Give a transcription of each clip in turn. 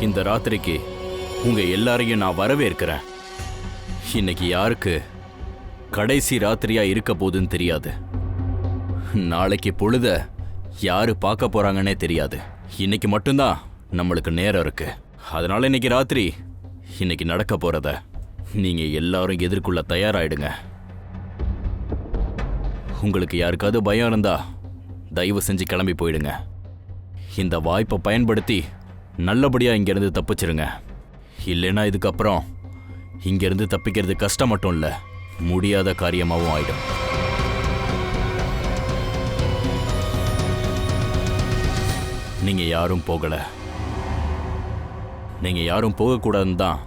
இந்த ராத்திரிக்கு உங்க எல்லாரையும் நான் வரவேற்கிறேன். இன்னைக்கு யாருக்கு கடைசி ராத்திரியா இருக்க போகுதுன்னு தெரியாது. நாளைக்கு பொழுத யாரு பார்க்க போறாங்கன்னே தெரியாது. இன்னைக்கு மட்டும்தான் நம்மளுக்கு நேரம் இருக்கு. அதனால இன்னைக்கு ராத்திரி இன்னைக்கு நடக்க போறத நீங்க எல்லாரும் எதிர்கொள்ள தயாராயிடுங்க. உங்களுக்கு யாருக்காவது பயம் இருந்தா தயவு செஞ்சு கிளம்பி போயிடுங்க. இந்த வாய்ப்பை பயன்படுத்தி நல்லபடியா இங்கிருந்து தப்பிச்சிருங்க. இல்லைன்னா இதுக்கப்புறம் இங்கிருந்து தப்பிக்கிறது கஷ்டம் மட்டும் இல்ல, முடியாத காரியமாகவும் ஆயிடும். நீங்க யாரும் போகல. நீங்க யாரும் போகக்கூடாதுன்னு தான்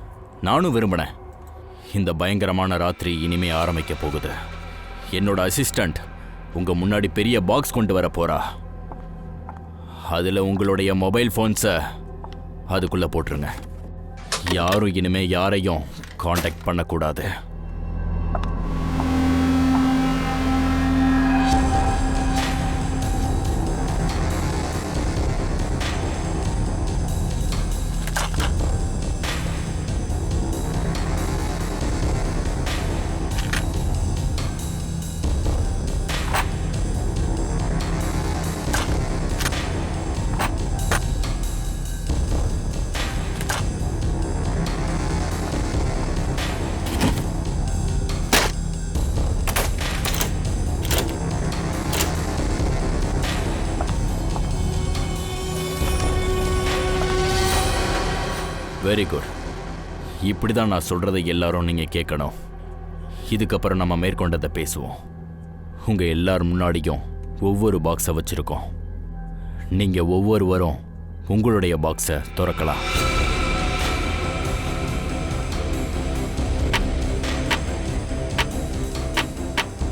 நானும் விரும்பினேன். இந்த பயங்கரமான ராத்திரி இனிமே ஆரம்பிக்க போகுது. என்னோட அசிஸ்டண்ட் உங்க முன்னாடி பெரிய பாக்ஸ் கொண்டு வர போறா. அதுல உங்களுடைய மொபைல் போன்ஸை அதுக்குள்ள போட்டுருங்க. யாரும் இனிமே யாரையும் காண்டாக்ட் பண்ணக்கூடாது. Very good. இப்படி தான் நான் சொல்கிறத எல்லாரும் நீங்கள் கேட்கணும். இதுக்கப்புறம் நம்ம மேற்கொண்டதை பேசுவோம். உங்கள் எல்லார் முன்னாடியும் ஒவ்வொரு பாக்ஸை வச்சுருக்கோம். நீங்கள் ஒவ்வொருவரும் உங்களுடைய பாக்ஸை திறக்கலாம்.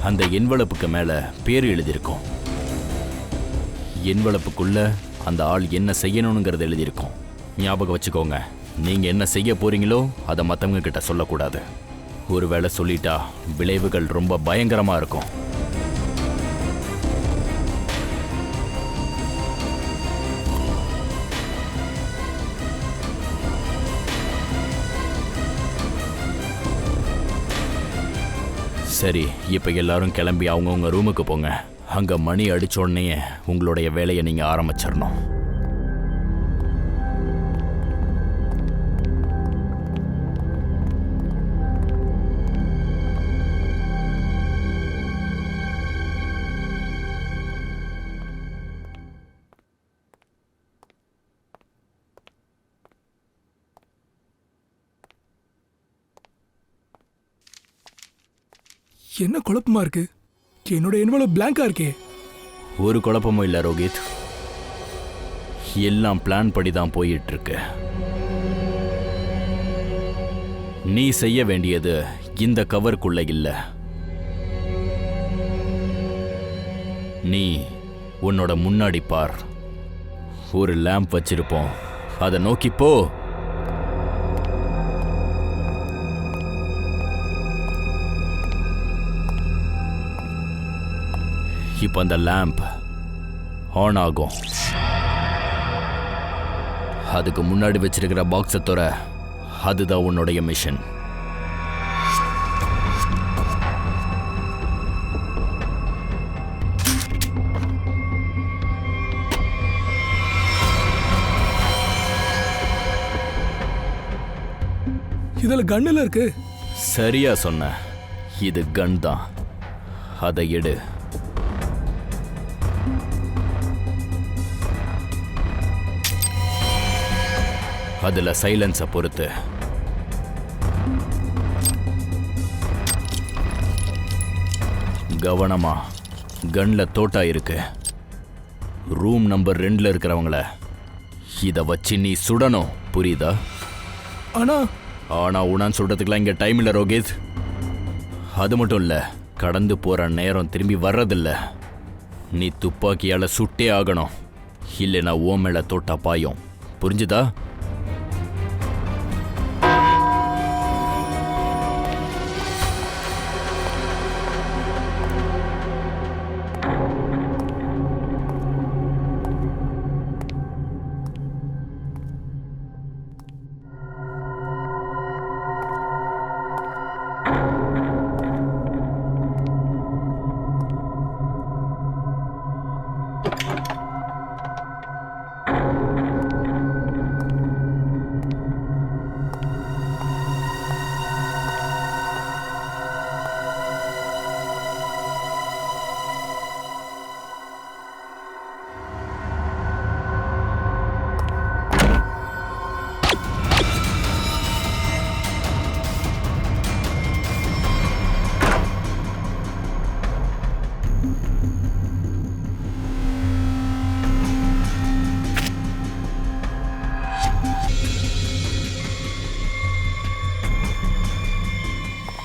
அந்த என்வலப்புக்கு மேலே பேர் எழுதியிருக்கோம். என்வலப்புக்குள்ள அந்த ஆள் என்ன செய்யணுங்கிறது எழுதியிருக்கோம். ஞாபகம் வச்சுக்கோங்க, நீங்க என்ன செய்ய போறீங்களோ அதை மற்றவங்க கிட்ட சொல்லக்கூடாது. ஒருவேளை சொல்லிட்டா விளைவுகள் ரொம்ப பயங்கரமா இருக்கும். சரி, இப்ப எல்லாரும் கிளம்பி அவங்கவுங்க ரூமுக்கு போங்க. அங்க மணி அடிச்ச உடனே உங்களுடைய வேலையை நீங்க ஆரம்பிச்சிடணும். என்ன குழப்பமா இருக்கு? என்னோட என்வலப் பிளாங்கா இருக்கே. ஒரு குழப்பமும் இல்லை ரோஹித். எல்லாம் பிளான் படி தான் போயிட்டு இருக்கு. நீ செய்ய வேண்டியது இந்த கவருக்குள்ள இல்ல. நீ உன்னோட முன்னாடி பார். ஒரு லேம்ப் வச்சிருப்போம், அதை நோக்கி போ. இப்போ அந்த லேம்ப் ஆன் ஆகும். அதுக்கு முன்னாடி வச்சிருக்கிற பாக்ஸை தவிர அதுதான் உன்னுடைய மிஷன். இதுல கன்னுல இருக்கு. சரியா சொன்ன, இது கன் தான். அதை எடு. அதுல சைலன்ஸை பொறுத்து கவனமா. கன்ல தோட்டா இருக்கு. ரூம் நம்பர் 2ல இருக்கிறவங்கள இத வச்சு நீ சுடணும், புரியுதா? ஆனா உனான்னு சொல்றதுக்குலாம் இங்க டைம் இல்ல ரோஹித். அது மட்டும் இல்ல, கடந்து போற நேரம் திரும்பி வர்றதில்ல. நீ துப்பாக்கியால சுட்டே ஆகணும், இல்லைன்னா ஓ மேல தோட்டா பாயும். புரிஞ்சுதா?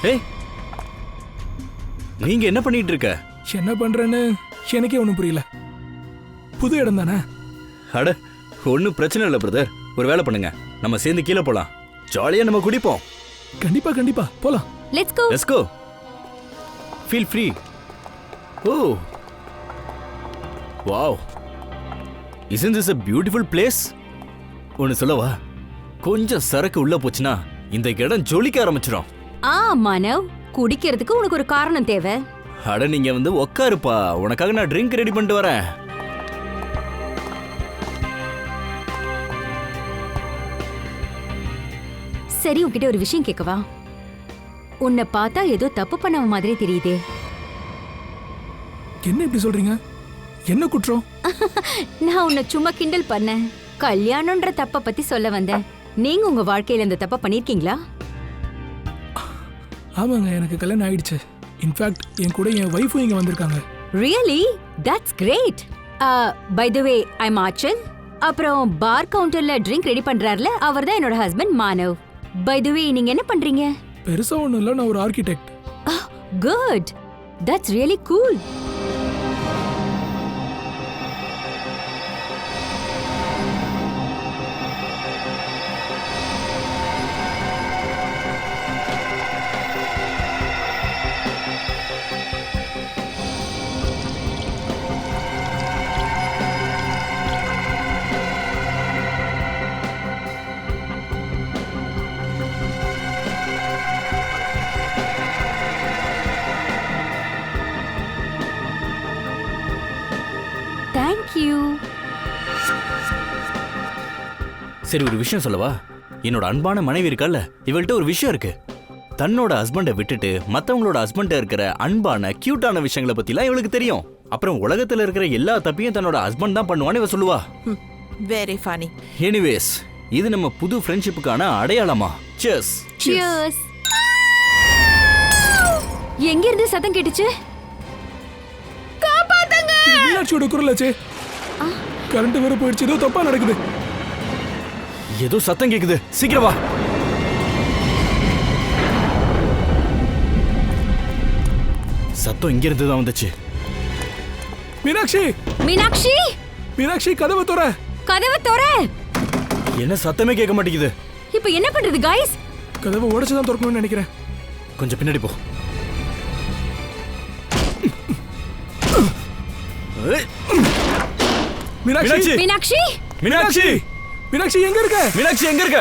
ஏய், நீங்க என்ன பண்ணிட்டு இருக்க? என்ன பண்றேன்னு எனக்கே ஒன்றும் புரியல. புது இடம் தானே. அட, ஒன்றும் பிரச்சனை இல்லை பிரதர். ஒரு வேலை பண்ணுங்க, நம்ம சேர்ந்து கீழே போலாம். ஜாலியா நம்ம குடிப்போம். கண்டிப்பா கண்டிப்பா போலாம். Let's go. Let's go. Feel free. Oh wow, isn't this a beautiful place? ஒன்னு சொல்லவா, கொஞ்சம் சரக்கு உள்ள போச்சுன்னா இந்த இடம் ஜொலிக்க ஆரம்பிச்சிடும். மானவ், குடிக்கிறதுக்கு உனக்கு ஒரு காரணம் தேவை. அட, நீங்க வந்து உட்காருப்பா, உனக்காக நான் ட்ரிங்க் ரெடி பண்ணிட்டு வரேன். சரி, உன்கிட்ட ஒரு விஷயம் கேட்கவா? உன்னை பார்த்தா ஏதோ தப்பு பண்ண மாதிரி தெரியுதே. என்ன இப்படி சொல்றீங்க? என்ன குற்றம்? நான் உன்னை சும்மா கிண்டல் பண்ணேன். கல்யாணம்ன்ற தப்ப பத்தி சொல்ல வந்தேன். நீங்க உங்க வாழ்க்கையில இந்த தப்ப பண்ணிருக்கீங்களா? ஆமாங்க, எனக்கு கல்யாணம் ஆயிடுச்சு. இன்ஃபேக்ட் என் கூட என் வைஃபும் இங்க வந்திருக்காங்க. Really? That's great. By the way, I am Aanchal. அப்புறம் பார் கவுண்டர்ல ட்ரிங்க் ரெடி பண்றாருல, அவர்தான் என்னோட husband Manav. By the way, நீங்க என்ன பண்றீங்க? பெருசா ஒண்ணும் இல்ல, நான் ஒரு architect. Good, that's really cool. Thank you. சரி, ஒரு விஷயம் சொல்லவா? என்னோட அன்பான மனைவி இருக்கால, இவள்கிட்ட ஒரு விஷயம் இருக்கு. தன்னோட ஹஸ்பண்டை விட்டுட்டு மத்தவங்களோட ஹஸ்பண்ட இருக்கிற அன்பான கியூட்டான விஷயங்களை பத்திலாம் இவளுக்கு தெரியும். அப்புறம் உலகத்துல இருக்கிற எல்லா தப்பையும் தன்னோட ஹஸ்பண்ட் தான் பண்ணுவான்னு இவ சொல்லுவா. Very funny. எனிவேஸ், இது நம்ம புது ஃப்ரெண்ட்ஷிப்புக்கான அடையாளமா. Cheers. Cheers. எங்க இருந்து சத்தம் கேட்டுச்சு? மீனாட்சியோட குரலாச்சே. கரண்ட் வேற போயிடுச்சு, ஏதோ தப்பா நடக்குது. ஏதோ சத்தம் கேக்குது, சீக்கிரம் வா. சத்தம் இங்க இருந்து தான் வந்துச்சு. மீனாட்சி, மீனாட்சி, மீனாட்சி, கதவை தோற. கதவை தோற. என்ன சத்தமே கேட்க மாட்டேங்குது. இப்போ என்ன பண்றது गाइस? கதவை உடைச்சு தான் திறக்கணும்னு நினைக்கிறேன். கொஞ்சம் பின்னாடி போ. மீனாட்சி, மீனாட்சி, மீனாட்சி, மீனாட்சி எங்க இருக்க? மீனாட்சி எங்க இருக்க?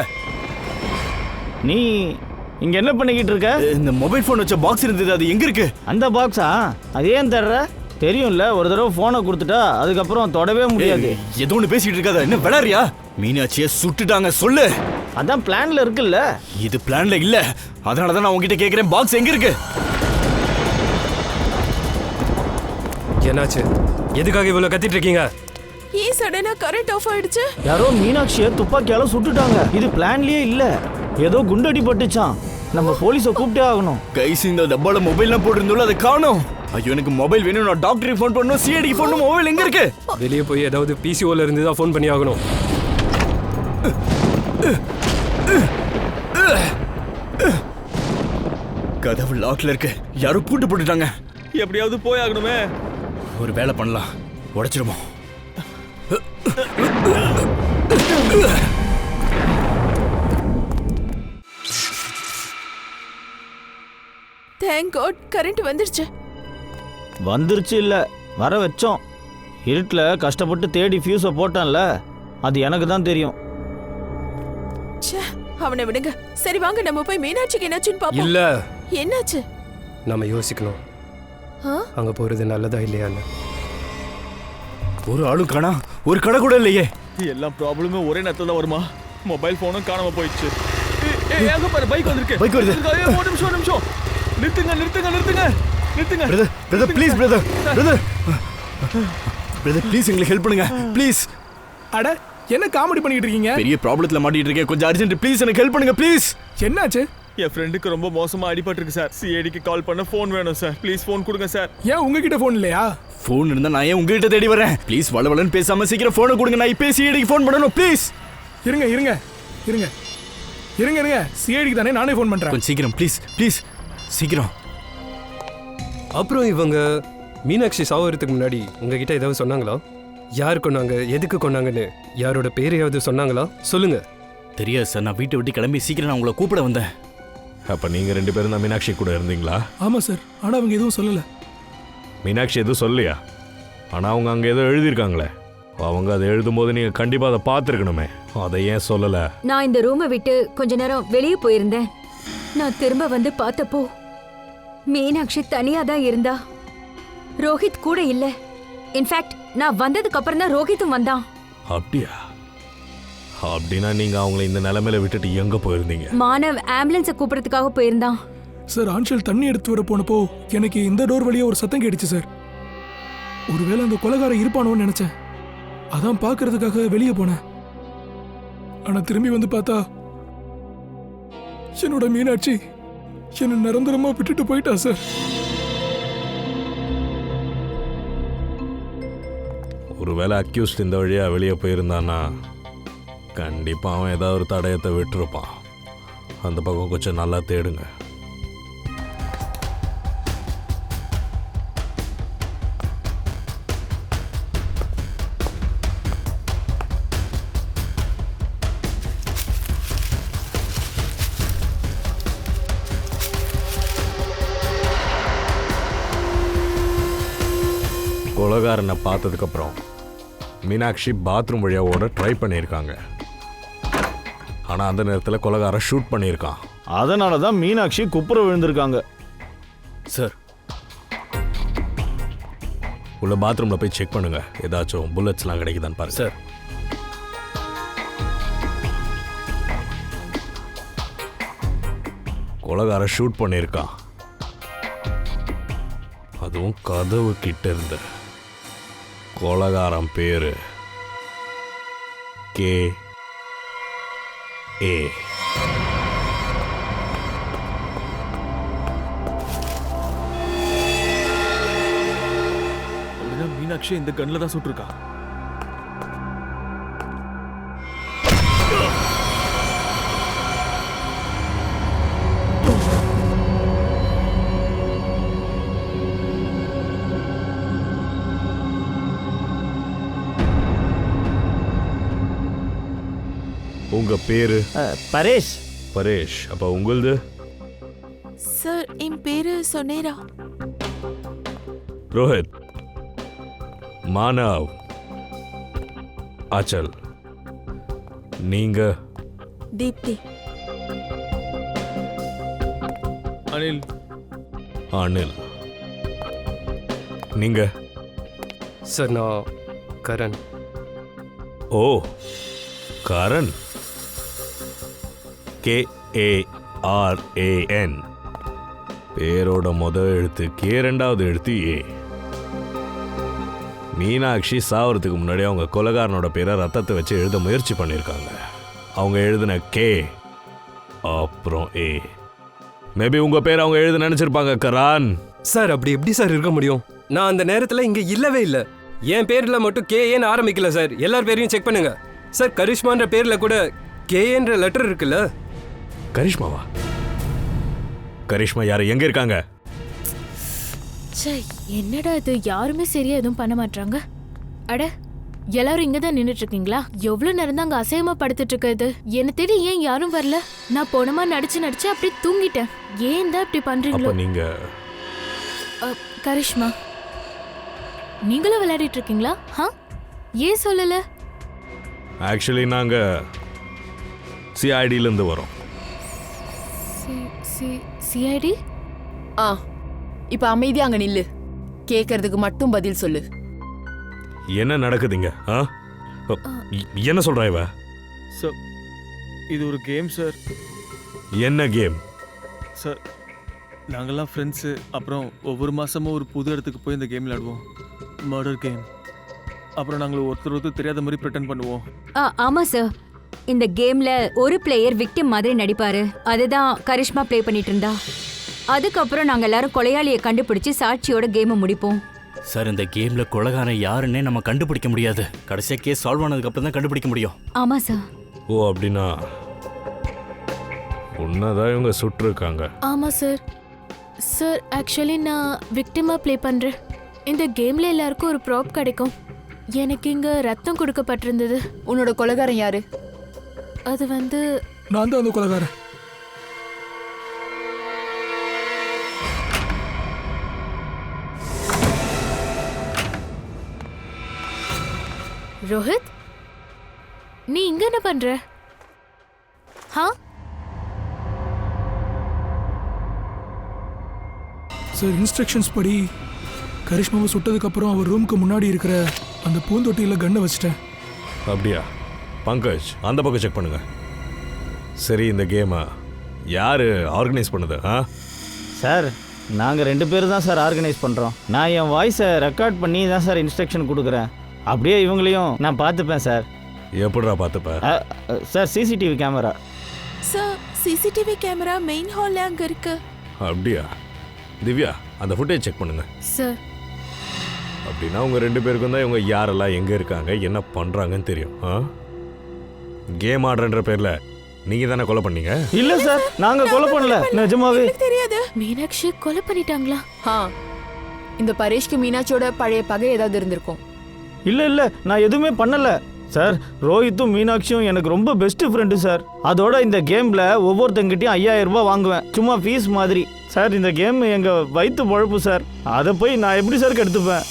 நீ இங்க என்ன பண்ணிக்கிட்டு இருக்க? இந்த மொபைல் போன் வச்ச பாக்ஸ் இருந்தது, அது எங்க இருக்கு? அந்த பாக்ஸா? அது ஏன் தர்ற? தெரியும்ல, ஒரு தடவை போனை கொடுத்துட்டா அதுக்கப்புறம் தொடவே முடியாது. ஏதோ ஒன்று பேசிட்டு இருக்காத, என்ன விளையாடுறியா? மீனாட்சியை சுட்டுட்டாங்க, சொல்லு. அதான் பிளான்ல இருக்குல்ல. இது பிளான்ல இல்ல, அதனாலதான் நான் உங்ககிட்ட கேக்குறேன், பாக்ஸ் எங்க இருக்கு? என்னாச்சு? எதுக்காக இவ்வளவு கத்திட்டு இருக்கீங்க? ஏன் சடனா கரண்ட் ஆஃப் ஆயிடுச்சு? யாரோ மீனாட்சியை துப்பாக்கியால சுட்டுட்டாங்க. இது பிளான்லயே இல்ல, ஏதோ குண்டடி பட்டுச்சான். நம்ம போலீஸை கூப்பிட்டே ஆகணும். கைஸ், இந்த டப்பால மொபைல்லாம் போட்டிருந்தோம்ல, அதை காணோம். ஐயோ, எனக்கு மொபைல் வேணும். நான் டாக்டருக்கு ஃபோன் பண்ணணும், சிஐடிக்கு ஃபோன் பண்ணணும். மொபைல் எங்க இருக்கு? வெளியே போய் ஏதாவது பிசிஓல இருந்து தான் ஃபோன் பண்ணி ஆகணும். கதவு லாக்ல இருக்கு, யாரோ பூட்டு போட்டுட்டாங்க. எப்படியாவது போய் ஆகணுமே. ஒரு வேலை பண்ணலாம், உடைச்சிருமோ. தேங்க் காட், கரண்ட் வந்துருச்சு. வந்துருச்சு இல்ல, வர வச்சோம். இருட்டுல கஷ்டப்பட்டு தேடி ஃபியூஸை போட்டான்ல, அது எனக்கு தான் தெரியும். ச்சே, அவனை விடுங்க. சரி வாங்க, நம்ம போய் மீனாட்சிக்கு என்னாச்சுன்னு பாப்போம். இல்ல, என்னாச்சு? நம்ம யோசிக்கணும். ஆ? அங்க போறது நல்லதா இல்லையான்னு. ஒரு ஆளும் காணா, ஒரு கடை கூட இல்லையே. எல்லா ப்ராப்ளமே ஒரே நேரத்துல தான் வருமா? மொபைல் போனும் காணாம போயிடுச்சு. எங்க பாரு, பைக் வந்திருக்கு. பைக் வருது. ஒரு நிமிஷம். நிறுத்துங்க. பிரதர் ப்ளீஸ், பிரதர் ப்ளீஸ் எங்களுக்கு ஹெல்ப் பண்ணுங்க ப்ளீஸ். அட, என்ன காமெடி பண்ணிட்டு இருக்கீங்க? பெரிய ப்ராப்ளத்துல மாட்டிட்டு இருக்கேன், கொஞ்சம் அர்ஜென்ட், ப்ளீஸ் எனக்கு ஹெல்ப் பண்ணுங்க ப்ளீஸ். என்னாச்சு? என் ஃப்ரெண்டுக்கு ரொம்ப மோசமா அடிபட்டிருக்கு சார். சிஐடிக்கு கால் பண்ண ஃபோன் வேணும் சார். ப்ளீஸ் ஃபோன் கொடுங்க சார். ஏன் உங்ககிட்ட போன் இல்லையா? ஃபோன் இருந்தா நான் ஏன் உங்ககிட்ட தேடி வரேன்? ப்ளீஸ் வளவலன்னு பேசாம சீக்கிரம் ஃபோனை கொடுங்க. நான் இப்போ சிஐடிக்கு ஃபோன் பண்ணணும் ப்ளீஸ். இருங்க. சிஐடிக்கு தானே, நானே ஃபோன் பண்றேன். கொஞ்சம் சீக்கிரம் ப்ளீஸ். சீக்கிரம். அப்புறம் இவங்க மீனாட்சி சாவறதுக்கு முன்னாடி உங்ககிட்ட ஏதாவது சொன்னாங்களா? யார் கொண்டாங்க, எதுக்கு கொண்டாங்கன்னு யாரோட பேரையாவது சொன்னாங்களா? சொல்லுங்க. தெரியாது சார், நான் வீட்டை விட்டு கிளம்பி சீக்கிரம் நான் உங்களை கூப்பிட வந்தேன். அப்போ நீங்கள் 2 பேரும் தான் மீனாட்சி கூட இருந்தீங்களா? ஆமா சார், ஆனா அவங்க எதுவும் சொல்லல. மீனாட்சி எதுவும் சொல்லலையா? ஆனால் அவங்க அங்கே ஏதோ எழுதியிருக்காங்களே, அவங்க அதை எழுதும்போது நீங்கள் கண்டிப்பாக அதை பார்த்துருக்கணுமே, அதை ஏன் சொல்லலை? நான் இந்த ரூமை விட்டு கொஞ்ச நேரம் வெளியே போயிருந்தேன். நான் திரும்ப வந்து பார்த்தப்போ மீனாட்சி தனியா தான் இருந்தா. ரோஹித் கூட இல்ல. இன்ஃபேக்ட் நான் வந்ததுக்கு அப்புறம் தான் ரோஹித்தும் வந்தான். அப்படியா? அப்படின்னா நீங்கள் அவங்கள இந்த நிலைமையில விட்டுட்டு எங்கே போயிருந்தீங்க? மானவ் ஆம்புலன்ஸை கூப்பிடறதுக்காக போயிருந்தான். சார், ஆன்ஷல் தண்ணி எடுத்து வர போனப்போ எனக்கு இந்த டோர் வழியா ஒரு சத்தம் கேட்டுச்சு சார். ஒருவேளை அந்த கொலைகாரன் இருப்பானோன்னு நினைச்சேன். அதான் பார்க்கறதுக்காக வெளியே போனேன். ஆனா திரும்பி வந்து பார்த்தா என்னோட மீனாட்சி என்ன நிரந்தரமா விட்டுட்டு போயிட்டா சார். ஒருவேளை அக்யூஸ்ட் இந்த வழியாக வெளியே போயிருந்தான்னா கண்டிப்பாக அவன் ஏதாவது ஒரு தடயத்தை விட்டுருப்பான். அந்த பக்கம் கொஞ்சம் நல்லா தேடுங்க. கொலைகாரனை பார்த்ததுக்கப்புறம் மீனாட்சி பாத்ரூம் வழியாக ஓட ட்ரை பண்ணியிருக்காங்க. ஆனால் அந்த நேரத்தில் கொலைகாரன் ஷூட் பண்ணியிருக்கான். அதனால தான் மீனாட்சி குப்புற விழுந்திருக்காங்க. சார், உள்ள பாத்ரூமில் போய் செக் பண்ணுங்க, ஏதாச்சும் புல்லட்ஸ்லாம் கிடைக்குதான்னு பாருங்க. சார். கொலைகாரன் ஷூட் பண்ணியிருக்கான், அதுவும் கதவு கிட்ட இருந்து. கொலைகாரன் பேரு K.A. அப்படின்னா மீனாட்சி இந்த கண்ணில் தான் சுட்டிருக்கா. உங்க பேரு? பரேஷ். பரேஷ். அப்ப உங்களது? சார், என் பேரு சொன்னேரா. ரோஹித், மானவ், ஆச்சல். நீங்க? தீப்தி. அனில். அனில். நீங்க? சார், நான் கரண். ஓ, கரண். K.A.R.A.N. பேரோட முதல் எழுத்து கே, ரெண்டாவது எழுத்து ஏ. மீனாட்சி சாவறதுக்கு முன்னாடி அவங்க கொலைகாரனோட பேரை ரத்தத்தை வச்சு எழுத முயற்சி பண்ணியிருக்காங்க. அவங்க எழுதின கே அப்புறம் ஏ. மேபி உங்க பேர் அவங்க எழுத நினைச்சிருப்பாங்க கரான். சார், அப்படி எப்படி சார் இருக்க முடியும்? நான் அந்த நேரத்தில் இங்கே இல்லவே இல்லை. என் பேரில் மட்டும் KAன்னு ஆரம்பிக்கல சார். எல்லார் பேரையும் செக் பண்ணுங்க சார். கரிஷ்மான்ற பேரில் கூட KAன்ற லெட்டர் இருக்குல்ல. கரிஷ்மாவா? கரிஷ்மா யாரு, எங்க இருக்காங்க? என்னடா இது, யாருமே சரியா எதுவும் பண்ண மாட்டாங்க. அட, எல்லாரும் இங்க தான் நின்னுட்டு இருக்கீங்களா? எவ்வளவு நேரம் தான் அங்க அசையமா படுத்துட்டு இருக்கிறது? என்ன தேடி ஏன் யாரும் வரல? நான் போனமா நடிச்சு அப்படியே தூங்கிட்டேன். ஏன் தான் இப்படி பண்றீங்களோ? நீங்க கரிஷ்மா, நீங்களும் விளையாடிட்டு இருக்கீங்களா? ஏன் சொல்லல? ஆக்சுவலி நாங்க CIDல இருந்து வரோம். CID? இப்ப அமைதியா அங்க நில்லு. கேக்குறதுக்கு மட்டும் பதில் சொல்லு. என்ன நடக்குதுங்க? என்ன சொல்றா இவ? சார், இது ஒரு கேம் சார். என்ன கேம்? சார், நாங்கள்லாம் ஃப்ரெண்ட்ஸு. அப்புறம் ஒவ்வொரு மாதமும் ஒரு புது இடத்துக்கு போய் இந்த கேம் விளையாடுவோம். Murder game. அப்புறம் நாங்கள் ஒருத்தர் தெரியாத மாதிரி ப்ரிட்டன் பண்ணுவோம். ஆமா சார். இந்த கேம்ல ஒரு பிளேயர் விக்டிம் மாதிரி நடிப்பாரு. அதுதான் கரிஷ்மா ப்ளே பண்ணிட்டு இருந்தா. அதுக்கப்புறம் நாங்க எல்லாரும் கொலையாளியை கண்டுபிடிச்சு சாட்சியோட கேமை முடிப்போம். சார், இந்த கேம்ல கொலைகாரன் யாருன்னே நம்ம கண்டுபிடிக்க முடியாது. கடைசியா கேஸ் சால்வ் ஆனதுக்கு அப்புறம் தான் கண்டுபிடிக்க முடியும். ஆமா சார். ஓ, அப்படின்னா உன்னதான் இவங்க சுட்டிருக்காங்க. ஆமா சார். சார் ஆக்சுவலி நான் விக்டிமா ப்ளே பண்றேன். இந்த கேம்ல எல்லாருக்கும் ஒரு ப்ராப் கிடைக்கும். எனக்கு இங்க ரத்தம் கொடுக்கப்பட்டிருந்தது. உன்னோட கொலைகாரன் யாரு? அது வந்து நான் தான் அந்த கொலைகாரன். ரோஹித், நீ இங்க என்ன பண்ற? ஹா? சார், இன்ஸ்ட்ரக்ஷன்ஸ் படி கரிஷ்மாவை சுட்டதுக்கு அப்புறம் அவர் ரூமுக்கு முன்னாடி இருக்கிற அந்த பூந்தொட்டியில் கன்னை வச்சிட்டேன். அப்படியா? பங்கஜ், அந்த பக்கம் செக் பண்ணுங்க. சரி, இந்த கேமை யார் ஆர்கனைஸ் பண்ணுது? சார், நாங்கள் 2 பேர் தான் சார் ஆர்கனைஸ் பண்ணுறோம். நான் என் வாய்ஸை ரெக்கார்ட் பண்ணி தான் சார் இன்ஸ்ட்ரக்ஷன் கொடுக்குறேன். அப்படியே இவங்களையும் நான் பார்த்துப்பேன் சார். எப்படிடா பார்த்துப்ப? Sir, CCTV camera. Sir, CCTV camera main ஹால்ல அங்க இருக்கு. அப்படியா? திவ்யா, அந்த ஃபுட்டேஜ் செக் பண்ணுங்க. சார், அப்படின்னா உங்கள் 2 பேருக்கும் தான் இவங்க யாரெல்லாம் எங்கே இருக்காங்க, என்ன பண்ணுறாங்கன்னு தெரியும். கேம் ஆடுறன்ற பேரில் நீங்கள் தானே கொலை பண்ணீங்க? இல்லை சார், நாங்கள் கொலை பண்ணல, நிஜமாவே. தெரியாது. மீனாட்சி கொலை பண்ணிட்டாங்களா? இந்த பரேஷ்க்கு மீனாட்சியோட பழைய பகை ஏதாவது இருந்திருக்கும். இல்லை, நான் எதுவுமே பண்ணலை சார். ரோஹித்தும் மீனாட்சியும் எனக்கு ரொம்ப பெஸ்ட் ஃப்ரெண்டு சார். அதோட இந்த கேமில் ஒவ்வொருத்தங்கிட்டையும் 5000 ரூபாய் வாங்குவேன், சும்மா ஃபீஸ் மாதிரி. சார், இந்த கேம் எங்கள் வயிற்று பொழப்பு சார். அதை போய் நான் எப்படி சார் கெடுத்துப்பேன்?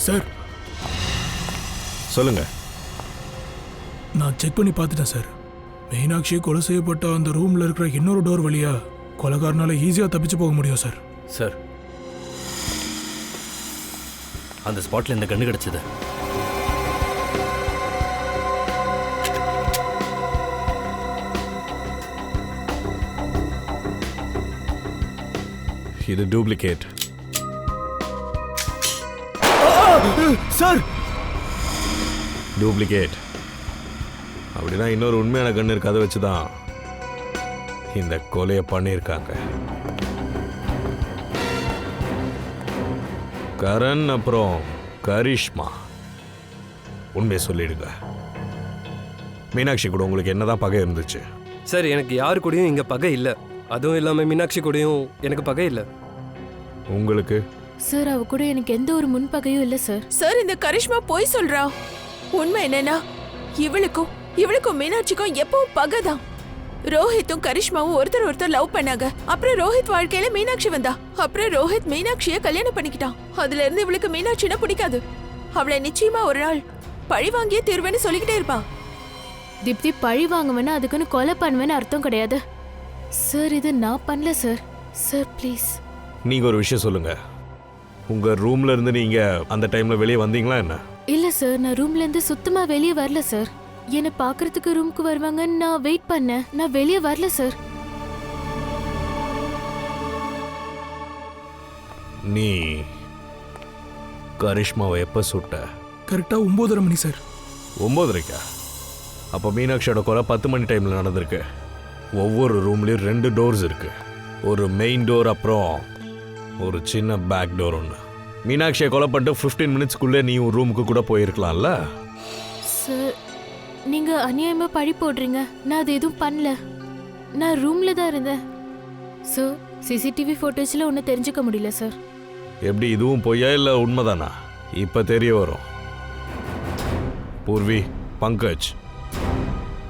சார், சொல்லுங்க. நான் செக் பண்ணி பார்த்துட்டேன் சார். மீனாட்சி கொலை செய்யப்பட்ட அந்த ரூமில் இருக்கிற இன்னொரு டோர் வழியா கொலைகாரனால ஈஸியாக தப்பிச்சு போக முடியும் சார். சார், அந்த ஸ்பாட்ல இந்த கண்ணு கிடைச்சது. இது டூப்ளிகேட். சார், டூப்ளிகேட் அப்படின்னா இன்னொரு உண்மையான கண்ணு இருக்கு. அதை வச்சு தான் இந்த கொலையை பண்ணியிருக்காங்க. கரண் அப்புறம் கரிஷ்மா, உண்மையை சொல்லிடுங்க. மீனாட்சி கூட உங்களுக்கு என்னதான் பகை இருந்துச்சு? சார், எனக்கு யாரு கூடயும் இங்க பகை இல்லை. அதுவும் இல்லாமல் மீனாட்சி கூடயும் எனக்கு பகை இல்லை. உங்களுக்கு? சார், அவ கூட எனக்கு எந்த ஒரு முன்பகையும் இல்லை சார். சார், இந்த கரிஷ்மா போய் சொல்றா. உண்மை என்னன்னா இவளுக்கும் மீனாட்சிக்கும் எப்பவும் பகைதான். ரோஹித்தும் கரிஷ்மாவும் ஒருத்தர் லவ் பண்ணாங்க. அப்புறம் ரோஹித் வாழ்க்கையில மீனாட்சி வந்தா. அப்புறம் ரோஹித் மீனாட்சியை கல்யாணம் பண்ணிக்கிட்டான். அதுல இருந்து இவளுக்கு மீனாட்சினா பிடிக்காது. அவளை நிச்சயமா ஒரு நாள் பழி வாங்கியே தீர்வேன்னு சொல்லிக்கிட்டே இருப்பா. தீப்தி, பழி வாங்குவேன்னா அதுக்குன்னு கொலை பண்ணுவேன்னு அர்த்தம் கிடையாது சார். இது நான் பண்ணல சார். Sir please. நீங்க ஒரு விஷயம் சொல்லுங்க. உங்க ரூம்ல இருந்து நீங்க அந்த டைம்ல வெளியே வந்தீங்களா என்ன? இல்ல சார், நான் ரூம்ல இருந்து சுத்தமா வெளியே வரல சார். என்ன பாக்குறதுக்கு ரூமுக்கு வருவாங்கன்னு நான் வெயிட் பண்ணேன். நான் வெளியே வரல சார். நீ கரிஷ்மாவை எப்ப சுட்ட? கரெக்டாக 9:30 மணி சார். 9:30? அப்போ மீனாட்சியோட கொலை 10 மணி டைமில் நடந்திருக்கு. ஒவ்வொரு ரூம்லேயும் 2 டோர்ஸ் இருக்கு. ஒரு மெயின் டோர், அப்புறம் ஒரு சின்ன பேக் டோர் ஒன்று. மீனாட்சியை கொலை பண்ணிட்டு 15 மினிட்ஸ்க்குள்ளே நீ உன் ரூமுக்கு கூட போயிருக்கலாம்ல? சார், நீங்க அநியாயமா பழி போடுறீங்க. நான் அது எதுவும் பண்ணல. நான் ரூம்ல தான் இருந்தேன் சார். சிசிடிவி ஃபோட்டோஸ்ல ஒன்றும் தெரிஞ்சுக்க முடியல சார். எப்படி, இதுவும் பொய்யா இல்லை உண்மைதானா? இப்போ தெரிய வரும். பூர்வி, பங்கஜ்,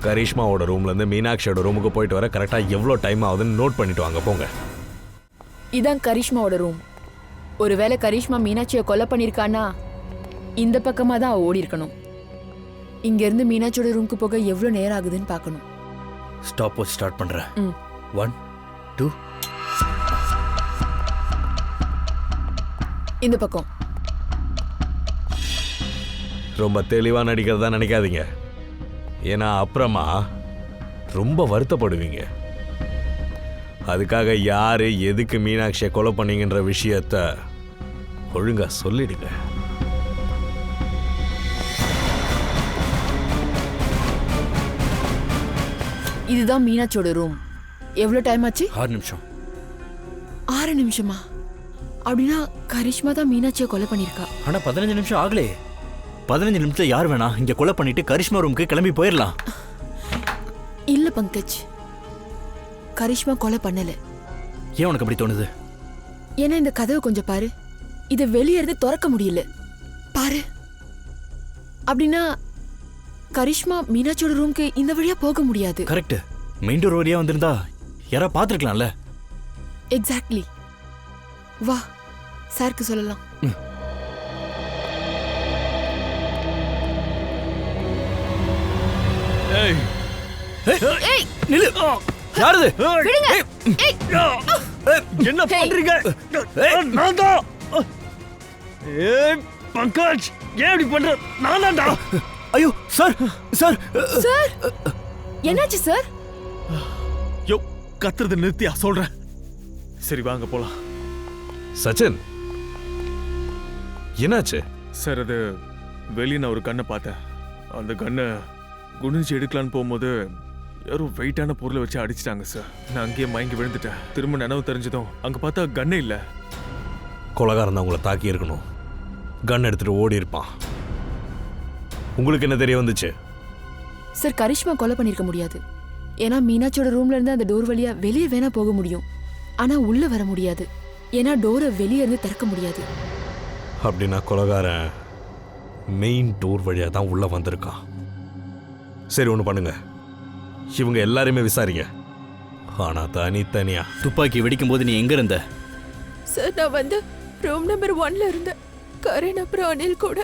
கரிஷ்மாவோட ரூம்லேருந்து மீனாட்சியோட ரூமுக்கு போயிட்டு வர கரெக்டாக எவ்வளோ டைம் ஆகுதுன்னு நோட் பண்ணிட்டு வாங்க, போங்க. இதான் கரிஷ்மாவோட ரூம். ஒருவேளை கரிஷ்மா மீனாட்சியை கொலை பண்ணிருக்கானா இந்த பக்கமா தான் அவ ஓடி இருக்கணும். இங்க இருந்து மீனாட்சியோட ரூமுக்கு போக எவ்வளவு நேரம் ஆகுதுன்னு பார்க்கணும். ஸ்டாப் வாட்ச் ஸ்டார்ட் பண்றேன். 1 2. இந்த பக்கம். ரொம்ப தெளிவாக நடிக்கிறதா நினைக்காதீங்க. ஏன்னா அப்புறமா ரொம்ப வருத்தப்படுவீங்க. அதுக்காக யாரு எதுக்கு மீனாட்சியை கொலை பண்ணீங்கன்ற விஷயத்த ஒழுங்கா சொல்லிடுங்க. இதுதான் மீனாட்சியோட ரூம். எவ்வளவு டைம் ஆச்சு? 6 நிமிஷம். 6 நிமிஷமா? அப்படின்னா கரிஷ்மா தான் மீனாட்சியை கொலை பண்ணிருக்கா. ஆனா 15 நிமிஷம் ஆகலே. 15 நிமிஷத்துல யார் வேணா இங்க கொலை பண்ணிட்டு கரிஷ்மா ரூமுக்கு கிளம்பி போயிடலாம். இல்ல பங்கஜ், கரிஷ்மா கொலை பண்ணல. ஏன் உனக்கு அப்படி தோணுது? ஏன்னா இந்த கதவை கொஞ்சம் பாரு, இதை வெளியே இருந்து திறக்க முடியல பாரு. அப்படின்னா கரிஷ்மா மீனாட்சியோட ரூமுக்கு இந்த வழியா போக முடியாது. கரெக்ட். மெயின் டோர் வழியா வந்திருந்தா யாரா பாத்துருக்கலாம்ல. எக்ஸாக்ட்லி. வா சாருக்கு சொல்லலாம். நில்லு. யாரது? என்ன பண்றீங்க? நான் தான். ஏய் பங்கஜ், ஏன் இப்படி பண்ற? நான் தான்டா. ஐயோ சார் சார் சார் என்னாச்சு சார்? யோ, கத்துறத நிறுத்தியா சொல்றேன். சரி வாங்க போலாம். சச்சின், என்னாச்சு? சார் அது வெளியே நான் ஒரு கண்ணை பார்த்தேன். அந்த கண்ணை குனிஞ்சு எடுக்கலான்னு போகும்போது யாரோ வெயிட்டான பொருளை வச்சு அடிச்சிட்டாங்க சார். நான் அங்கேயே மயங்கி விழுந்துட்டேன். திரும்ப நினைவு தெரிஞ்சதும் அங்க பார்த்தா கண்ணே இல்லை. கொலகாரன் தான் உங்களை தாக்கி இருக்கணும். கன் எடுத்துட்டு ஓடி இருப்பான். உங்களுக்கு என்ன தெரிய வந்துச்சு? சார் கரிஷ்மா கொலை பண்ணிருக்க முடியாது. ஏன்னா மீனாட்சியோட ரூம்ல இருந்து அந்த டோர் வழியா வெளியே வேணா போக முடியும், ஆனா உள்ள வர முடியாது. ஏன்னா டோரை வெளியே இருந்து திறக்க முடியாது. அப்படின்னா கொலகாரன் மெயின் டோர் வழியாக தான் உள்ள வந்திருக்கான். சரி ஒன்று பண்ணுங்க, இவங்க எல்லாரையுமே விசாரிங்க. ஆனா தனித்தனியா. துப்பாக்கி வெடிக்கும் போது நீ எங்க இருந்த? சார் நான் வந்து ரூம் நம்பர் 1ல இருந்தேன். கரண் அப்புறம் அனில் கூட.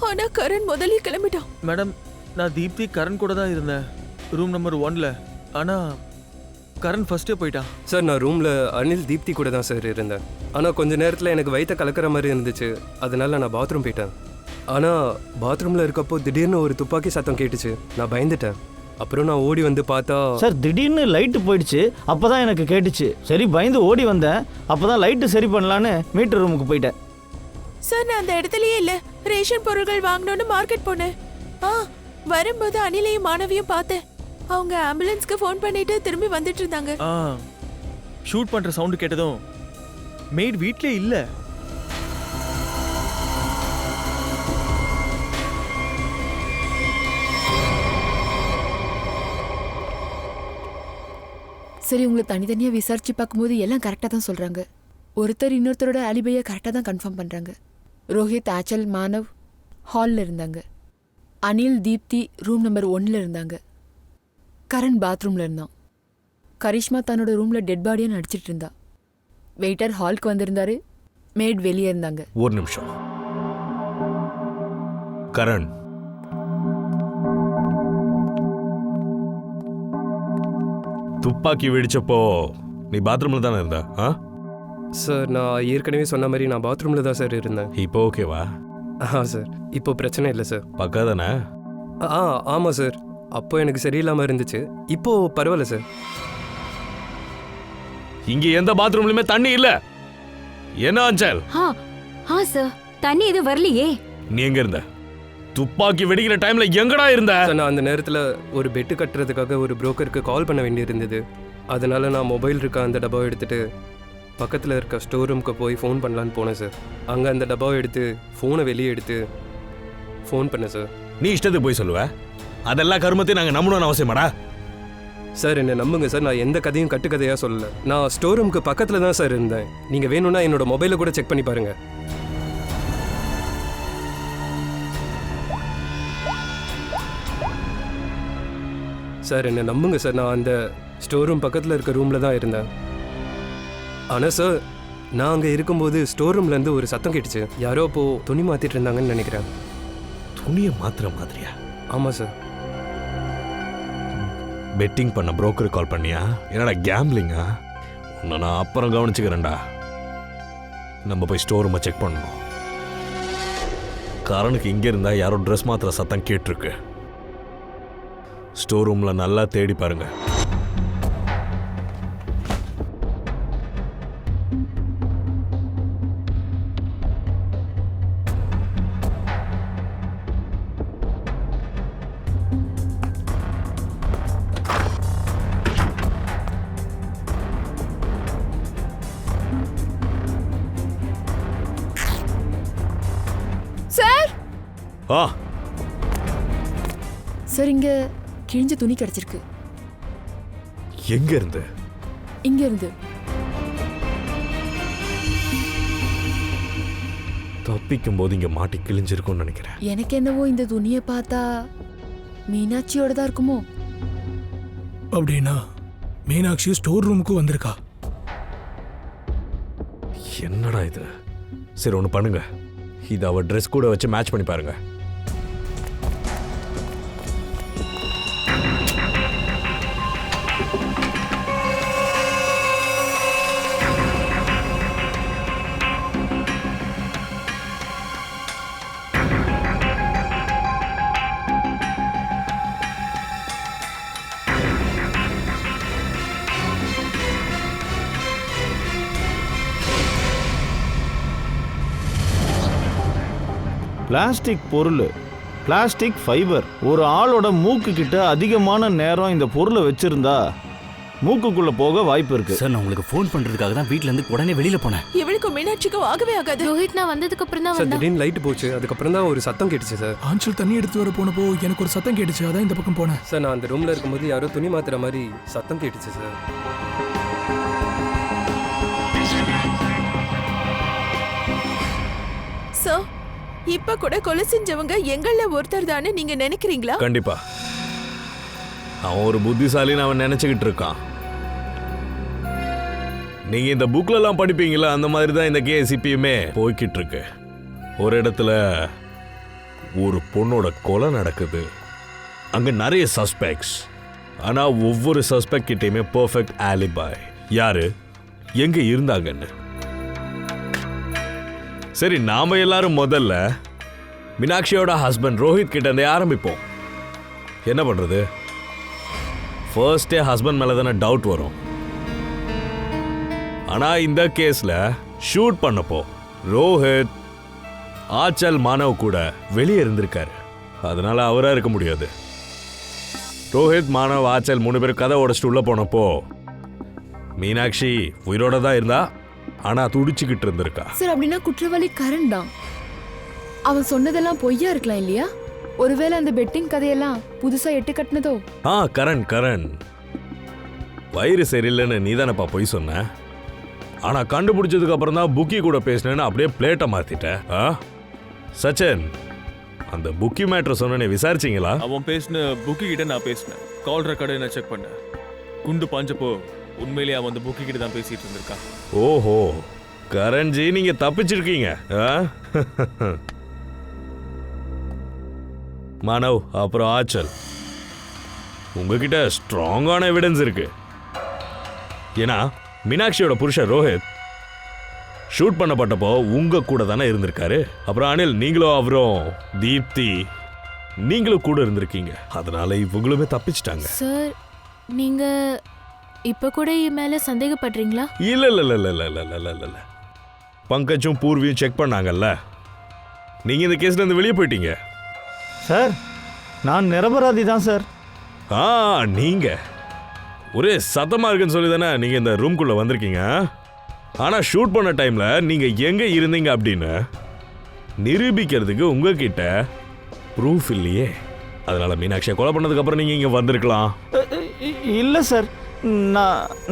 ஆனா கரண் முதல்ல கிளம்பிட்டான். மேடம், நான் தீப்தி கரண் கூட தான் இருந்தேன் ரூம் நம்பர் 1ல. ஆனா கரண் ஃபர்ஸ்டே போயிட்டான். சார் நான் ரூமில் அனில் தீப்தி கூட தான் சார் இருந்தேன். ஆனால் கொஞ்ச நேரத்தில் எனக்கு வயிற்ற கலக்கிற மாதிரி இருந்துச்சு. அதனால நான் பாத்ரூம் போயிட்டேன். ஆனால் பாத்ரூமில் இருக்கப்போ திடீர்னு ஒரு துப்பாக்கி சத்தம் கேட்டுச்சு. நான் பயந்துட்டேன். அப்புறம் நான் ஓடி வந்து பார்த்தா சார் திடீர்னு லைட்டு போயிடுச்சு. அப்பதான் எனக்கு கேட்டுச்சு. சரி பயந்து ஓடி வந்தேன். அப்பதான் லைட்டு சரி பண்ணலான்னு மீட்டர் ரூமுக்கு போயிட்டேன். சார் நான் அந்த இடத்துலயே இல்ல. ரேஷன் பொருட்கள் வாங்கணும்னு மார்க்கெட் போனேன். வரும்போது அனிலையும் மாணவியும் பார்த்தேன். அவங்க ஆம்புலன்ஸ்க்கு ஃபோன் பண்ணிட்டு திரும்பி வந்துட்டு இருந்தாங்க. ஷூட் பண்ற சவுண்ட் கேட்டதும் மேட் வீட்லயே இல்ல. சரி, உங்களை தனித்தனியா விசாரிச்சு பார்க்கும்போது எல்லாம் கரெக்டா தான் சொல்றாங்க. ஒருத்தர் இன்னொருத்தரோட அலிபையை கரெக்டா தான் கன்ஃபார்ம் பண்றாங்க. ரோஹித், ஆச்சல், மானவ் ஹாலில் இருந்தாங்க. அனில், தீப்தி ரூம் நம்பர் 1ல இருந்தாங்க. கரண் பாத்ரூம்ல இருந்தான். கரிஷ்மா தன்னோட ரூம்ல டெட் பாடியா நடிச்சிட்டு இருந்தா. வெயிட்டர் ஹாலுக்கு வந்திருந்தாரு. மேட் வெளியே இருந்தாங்க. ஒரு நிமிஷம். கரண், துப்பாக்கி வெடிச்சப்போ நீ பாத்ரூம்ல தானே இருந்த? சார் நான் ஏற்கனவே சொன்ன மாதிரி நான் பாத்ரூமில் தான் சார் இருந்தேன். இப்போ ஓகேவா? சார் இப்போ பிரச்சனை இல்லை சார். பக்கா தானே? ஆமாம் சார். அப்போ எனக்கு சரியில்லாமல் இருந்துச்சு. இப்போ பரவாயில்ல சார். இங்க எந்த பாத்ரூம்லயுமே தண்ணி இல்ல. என்ன ஆஞ்சல்? சார் தண்ணி எதுவும் வரலையே. நீ எங்க இருந்த? துப்பாக்கி வெடிக்கிற டைம்ல எங்கடா இருந்த? நான் அந்த நேரத்தில் ஒரு பெட்டு கட்டுறதுக்காக ஒரு புரோக்கருக்கு கால் பண்ண வேண்டியிருந்தது. அதனால நான் மொபைல் இருக்க அந்த டப்பாவை எடுத்துட்டு பக்கத்தில் இருக்க ஸ்டோர் ரூமுக்கு போய் ஃபோன் பண்ணலான்னு போனேன் சார். அங்கே அந்த டப்பாவை எடுத்து ஃபோனை வெளியே எடுத்து ஃபோன் பண்ணேன் சார். நீ இஷ்டத்துக்கு போய் சொல்லுவ? அதெல்லாம் கருமத்தையும் நாங்கள் நம்பணும்னு அவசியமாடா? சார் என்னை நம்புங்க சார். நான் எந்த கதையும் கட்டுக்கதையாக சொல்லலை. நான் ஸ்டோர் ரூமுக்கு பக்கத்தில் தான் சார் இருந்தேன். நீங்கள் வேணும்னா என்னோட மொபைலை கூட செக் பண்ணி பாருங்கள். சார் என்னை நம்புங்க சார். நான் அந்த ஸ்டோர் ரூம் பக்கத்தில் இருக்க ரூமில் தான் இருந்தேன். ஆனால் சார் நான் அங்கே இருக்கும்போது ஸ்டோர் ரூம்லேருந்து ஒரு சத்தம் கேட்டுச்சு. யாரோ அப்போது துணி மாற்றிட்டு இருந்தாங்கன்னு நினைக்கிறேன். துணியை மாத்திர மாதிரியா? ஆமாம் சார். பெட்டிங் பண்ண புரோக்கருக்கு கால் பண்ணியா? என்னடா கேம்பிளிங்கா? உன்னை நான் அப்புறம் கவனிச்சுக்கிறேன்டா. நம்ம போய் ஸ்டோர் ரூமை செக் பண்ணணும். காரனுக்கு இங்கே இருந்தால் யாரோ ட்ரெஸ் மாத்திர சத்தம் கேட்டிருக்கு. ஸ்டோர் ரூமில் நல்லா தேடி பாருங்க. ஆ சார் இங்க கிழிஞ்ச துணி கிடைச்சிருக்கு. எங்க இருந்து? இங்க இருந்து. தப்பிக்கும் போது இங்க மாட்டி கிழிஞ்சிருக்கும்னு நினைக்கிறேன். எனக்கு என்னவோ இந்த துணியை பார்த்தா மீனாட்சியோட தான் இருக்குமோ. அப்படின்னா மீனாட்சி ஸ்டோர் ரூமுக்கு வந்திருக்கா. என்னடா இது? சரி ஒன்று பண்ணுங்க, இது அவ ட்ரெஸ் கூட வச்சு மேட்ச் பண்ணி பாருங்க. பிளாஸ்டிக் பொருள், பிளாஸ்டிக் ஃபைபர். ஒரு ஆளோட மூக்கு கிட்ட அதிகமான நேரம் இந்த பொருளை வச்சிருந்தா மூக்குக்குள்ள போக வாய்ப்பு இருக்கு. சார் நான் உங்களுக்கு ஃபோன் பண்றதுக்காக தான் வீட்ல இருந்து உடனே வெளியில போனேன். இவளுக்கும் மீனாட்சிக்கும் ஆகவே ஆகாது. ரோஹித் நான் வந்ததுக்கு அப்புறம் தான் சார் வந்தான். திடீர்னு லைட் போச்சு, அதுக்கப்புறம் தான் ஒரு சத்தம் கேட்டுச்சு சார். ஆஞ்சல் தண்ணி எடுத்து வர போனப்போ எனக்கு ஒரு சத்தம் கேட்டுச்சு, அதான் இந்த பக்கம் போனேன். சார் நான் அந்த ரூம்ல இருக்கும்போது யாரோ துணி மாத்துற மாதிரி சத்தம் கேட்டுச்சு சார். சார் இப்ப கூட கொலை செஞ்சவங்க எங்கள ஒருத்தர் தானே நீங்க நினைக்கிறீங்களா? கண்டிப்பா அவன் ஒரு புத்திசாலின்னு அவன் நினைச்சுக்கிட்டு இருக்கான். நீங்க இந்த புக்ல எல்லாம் படிப்பீங்களா, அந்த மாதிரி தான் இந்த கேஸ் இப்பயுமே போய்கிட்டு இருக்கு. ஒரு இடத்துல ஒரு பொண்ணோட கொலை நடக்குது. அங்க நிறைய சஸ்பெக்ட்ஸ். ஆனா ஒவ்வொரு சஸ்பெக்ட் கிட்டயுமே பெர்ஃபெக்ட் ஆலிபாய், யாரு எங்க இருந்தாங்கன்னு. சரி நாம எல்லாரும் முதல்ல மீனாட்சியோட ஹஸ்பண்ட் ரோஹித் கிட்ட இருந்தே ஆரம்பிப்போம். என்ன பண்றது, ஃபர்ஸ்டே ஹஸ்பண்ட் மேல தானே டவுட் வரும். ஆனா இந்த கேஸ்ல ஷூட் பண்ணப்போ ரோஹித் ஆச்சல் மானவ் கூட வெளியே இருந்திருக்காரு. அதனால அவரா இருக்க முடியாது. ரோஹித், மானவ், ஆச்சல் 3 பேரும் கதை உடைச்சிட்டு உள்ள போனப்போ மீனாட்சி உயிரோட தான் இருந்தா, ஆனா துடிச்சுக்கிட்டு இருந்திருக்கா. சார் அப்படின்னா குற்றவாளி கரண் தான். அவன் சொன்னதெல்லாம் பொய்யா இருக்கலாம் இல்லையா? ஒருவேளை அந்த பெட்டிங் கதையெல்லாம் புதுசா எட்டு கட்டினதோ? கரண் வயிறு சரியில்லைன்னு நீ தானப்பா பொய் சொன்ன. ஆனா கண்டுபிடிச்சதுக்கு அப்புறம் தான் புக்கி கூட பேசினேன்னு அப்படியே பிளேட்டை மாத்திட்டேன். சச்சின், அந்த புக்கி மேட்ரு சொன்ன விசாரிச்சிங்களா? அவன் பேசின புக்கி கிட்ட நான் பேசினேன். கால் ரெக்கார்டை நான் செக் பண்ணேன். குண்டு பாஞ்சப்போ உண்மையிலேயே அவன் அந்த புக்கி கிட்ட தான் பேசிட்டு இருந்திருக்கான். ஓஹோ, கரண்ஜி நீங்க தப்பிச்சிருக்கீங்க. மானவ் அப்புறம் ஆச்சல், உங்ககிட்ட ஸ்ட்ராங்கான எவிடன்ஸ் இருக்கு. ஏன்னா மீனாட்சியோட புருஷன் ரோஹித் ஷூட் பண்ணப்பட்டப்போ உங்க கூட தானே இருந்திருக்காரு. அப்புறம் அனில், நீங்களும் அவரும் தீப்தி நீங்களும் கூட இருந்திருக்கீங்க. அதனால இவங்களுமே தப்பிச்சிட்டாங்க. சார் நீங்க இப்ப கூட என் மேல சந்தேகப்படுறீங்களா? இல்ல இல்ல இல்ல இல்ல இல்ல இல்ல இல்ல இல்ல. பங்கஜும் பூர்வியும் செக் பண்ணாங்கல்ல, நீங்க இந்த கேஸ்ல இருந்து வெளியே போயிட்டீங்க. சார் நான் நிரபராதி தான் சார். நீங்க ஒரே சத்தமா இருக்குன்னு சொல்லி தானே நீங்க இந்த ரூம்குள்ள வந்திருக்கீங்க. ஆனா ஷூட் பண்ண டைம்ல நீங்க எங்க இருந்தீங்க அப்படின்னு நிரூபிக்கிறதுக்கு உங்ககிட்ட ப்ரூஃப் இல்லையே. அதனால மீனாட்சியை கொலை பண்ணதுக்கு அப்புறம் நீங்க இங்க வந்திருக்கலாம். இல்ல சார்,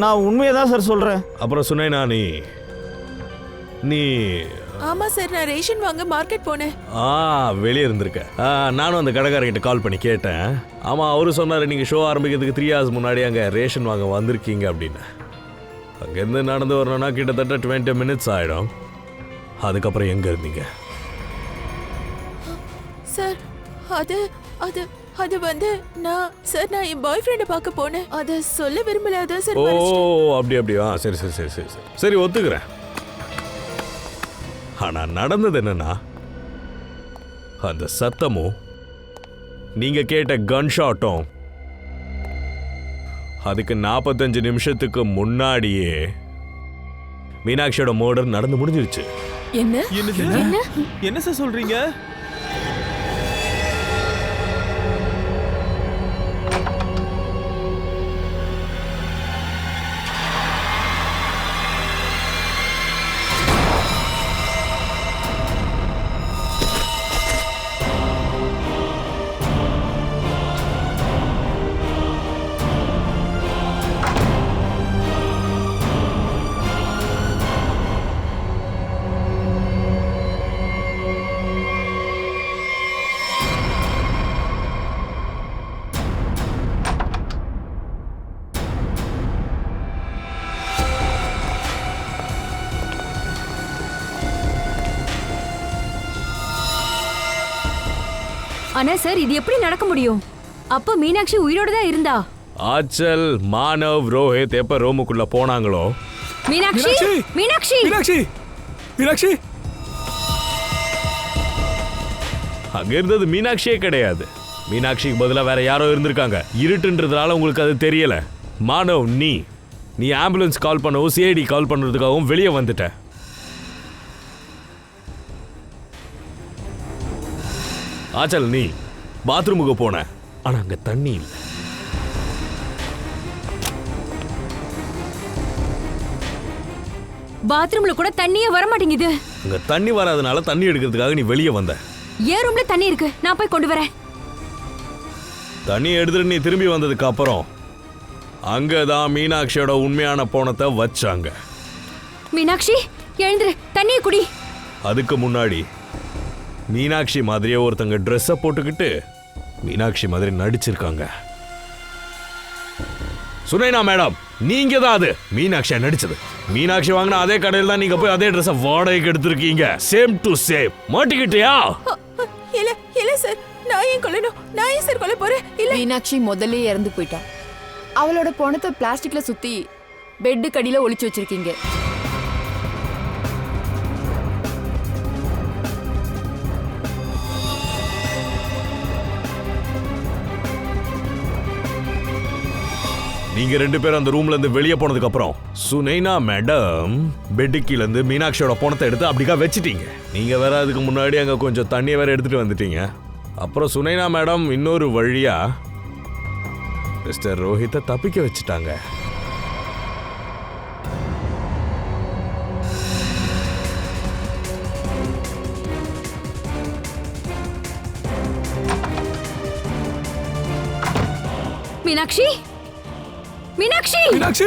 நான் உண்மையை தான் சார் சொல்றேன். அப்புறம் சொன்னேனா நீ ஆமா சார், நான் ரேஷன் வாங்க மார்க்கெட் போனேன். வெளியே இருந்திருக்க. நானும் அந்த கடைக்காரங்கிட்ட கால் பண்ணி கேட்டேன். ஆமா, அவரு சொன்னாரு நீங்க ஷோ ஆரம்பிக்கிறதுக்கு 3 hours முன்னாடி அங்க ரேஷன் வாங்க வந்திருக்கீங்க அப்படின்னு. அங்கேருந்து நடந்து வரணும்னா கிட்டத்தட்ட 20 minutes ஆயிடும். அதுக்கப்புறம் எங்க இருந்தீங்க? சார் அது அது அது வந்து நான் என் பாய் ஃப்ரெண்டை பார்க்க போனேன். அதை சொல்ல விரும்பலாத சார். அப்படியா? சரி சரி சரி சரி சரி சரி ஒத்துக்கிறேன். ஆனா நடந்தது என்னன்னா, அந்த சத்தமும் நீங்க கேட்ட கன் ஷாட்டும் அதுக்கு 45 நிமிஷத்துக்கு முன்னாடியே மீனாட்சியோட மர்டர் நடந்து முடிஞ்சிருச்சு. என்ன சார் சொல்றீங்க? ஆனா சார் இது எப்படி நடக்க முடியும்? அப்ப மீனாட்சி உயிரோட தான் இருந்தா. ஆச்சல், மானவ், ரோஹித் எப்ப ரூமுக்குள்ள போனாங்களோ மீனாட்சி மீனாட்சி மீனாட்சி மீனாட்சி அங்க இருந்தது மீனாட்சியே கிடையாது. மீனாட்சிக்கு பதிலா வேற யாரோ இருந்திருக்காங்க. இருட்டுன்றதுனால உங்களுக்கு அது தெரியல. மானவ், நீ ஆம்புலன்ஸ் கால் பண்ணவும் சிஐடி கால் பண்றதுக்காகவும் வெளியே வந்துட்ட. ஆச்சல், நீ பாத்ரூமுக்கு போன, ஆனா அங்க தண்ணி இல்லை. பாத்ரூம்ல கூட தண்ணியே வர மாட்டேங்குது. அங்க தண்ணி வராதனால தண்ணி எடுக்கிறதுக்காக நீ வெளியே வந்த. ஏன் ரூம்ல தண்ணி இருக்கு, நான் போய் கொண்டு வரேன். தண்ணி எடுத்துட்டு நீ திரும்பி வந்ததுக்கு அப்புறம் அங்கதான் மீனாட்சியோட உண்மையான போனத்தை வச்சாங்க. மீனாட்சி எழுந்துரு, தண்ணியை குடி. அதுக்கு முன்னாடி மீனாட்சி மாதிரியே ஒருத்தங்க ட்ரெஸ்ஸை போட்டுக்கிட்டு மீனாட்சி மாதிரி நடிச்சிருக்காங்க. சுனைனா மேடம், நீங்க தான் அது மீனாட்சியா நடிச்சது. மீனாட்சி வாங்கின அதே கடையில் தான் நீங்க போய் அதே ட்ரெஸ்ஸை வாடகைக்கு எடுத்திருக்கீங்க. Same to same. மாட்டிக்கிட்டியா? இல்ல இல்ல சார், நான் ஏன் கொல்லணும்? நான் ஏன் சார் கொல்ல போறேன்? இல்ல. மீனாட்சி முதல்ல இறந்து போயிட்டா. அவளோட பணத்தை பிளாஸ்டிக்ல சுத்தி பெட்டு கடியில ஒளிச்சு வச்சிருக்கீங்க. நீங்க ரெண்டு பேரும் அந்த ரூம்ல இருந்து வெளியே போனதுக்கு அப்புறம் சுனைனா மேடம் பெட்டு கீழ இருந்து மீனாட்சியோட பணத்தை எடுத்து அப்படிக்கா வச்சிட்டீங்க. நீங்க வேற அதுக்கு முன்னாடி அங்க கொஞ்சம் தண்ணியை வேற எடுத்துட்டு வந்துட்டீங்க. அப்புறம் சுனைனா மேடம் இன்னொரு வழியா மிஸ்டர் ரோஹித்தை தப்பிக்க வச்சுட்டாங்க. மீனாட்சி மீனாட்சி மீனாட்சி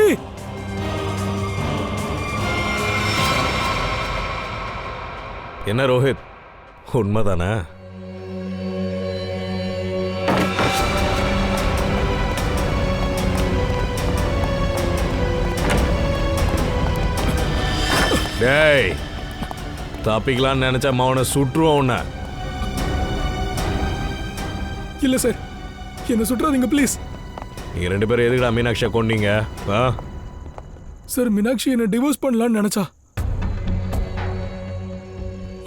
என்ன ரோஹித், உண்மைதானே? டேய், தப்பிக்கலான்னு நினைச்சா மவனை சுற்றுவோம் உன்னை. இல்ல சார், என்ன சுற்றாதீங்க ப்ளீஸ். நீங்க ரெண்டு பேரும் எதுக்குடா மீனாட்சியை கொண்டீங்க? சார், மீனாட்சி என்ன டிவோர்ஸ் பண்ணலான்னு நினைச்சா.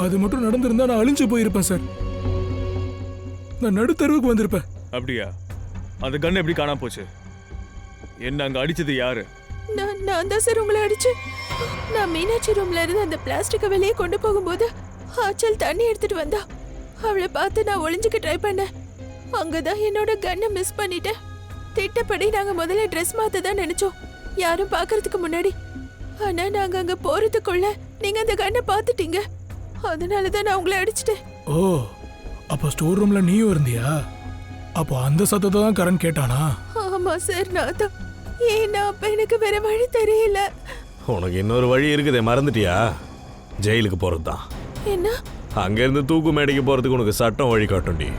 அது மட்டும் நடந்திருந்தா நான் அழிஞ்சு போயிருப்பேன் சார். நான் நடுத்தருவுக்கு வந்திருப்பேன். அப்படியா? அந்த கன் எப்படி காணாம போச்சு? என்ன அங்க அடிச்சது யாரு? நான் தான் சார் உங்களை அடிச்சு. நான் மீனாட்சி ரூம்ல இருந்து அந்த பிளாஸ்டிக்கை வெளியே கொண்டு போகும்போது ஆச்சல் தண்ணி எடுத்துட்டு வந்தா. அவளை பார்த்து நான் ஒளிஞ்சுக்க ட்ரை பண்ணேன். அங்கதான் என்னோட கன்னை மிஸ் பண்ணிட்டேன். திட்டப்படி நாங்க முதல்ல ட்ரெஸ் மாத்த தான் நினைச்சோம், யாரும் பாக்குறதுக்கு முன்னாடி. ஆனா நாங்க அங்க போறதுக்குள்ள நீங்க அந்த கன்னை பார்த்துட்டீங்க. அதனாலதான் நான் உங்களை அடிச்சிட்டேன். ஓ, அப்போ ஸ்டோர் ரூம்ல நீயும் இருந்தியா? அப்போ அந்த சத்தத்தை தான் கரண் கேட்டானா? ஆமா சார், நான் தான். ஏன்னா அப்ப எனக்கு வேற வழி தெரியல. உனக்கு இன்னொரு வழி இருக்குதே, மறந்துட்டியா? ஜெயிலுக்கு போறது தான். என்ன? அங்க இருந்து தூக்கு மேடைக்கு போறதுக்கு உனக்கு சட்டம் வழி காட்டும்டி.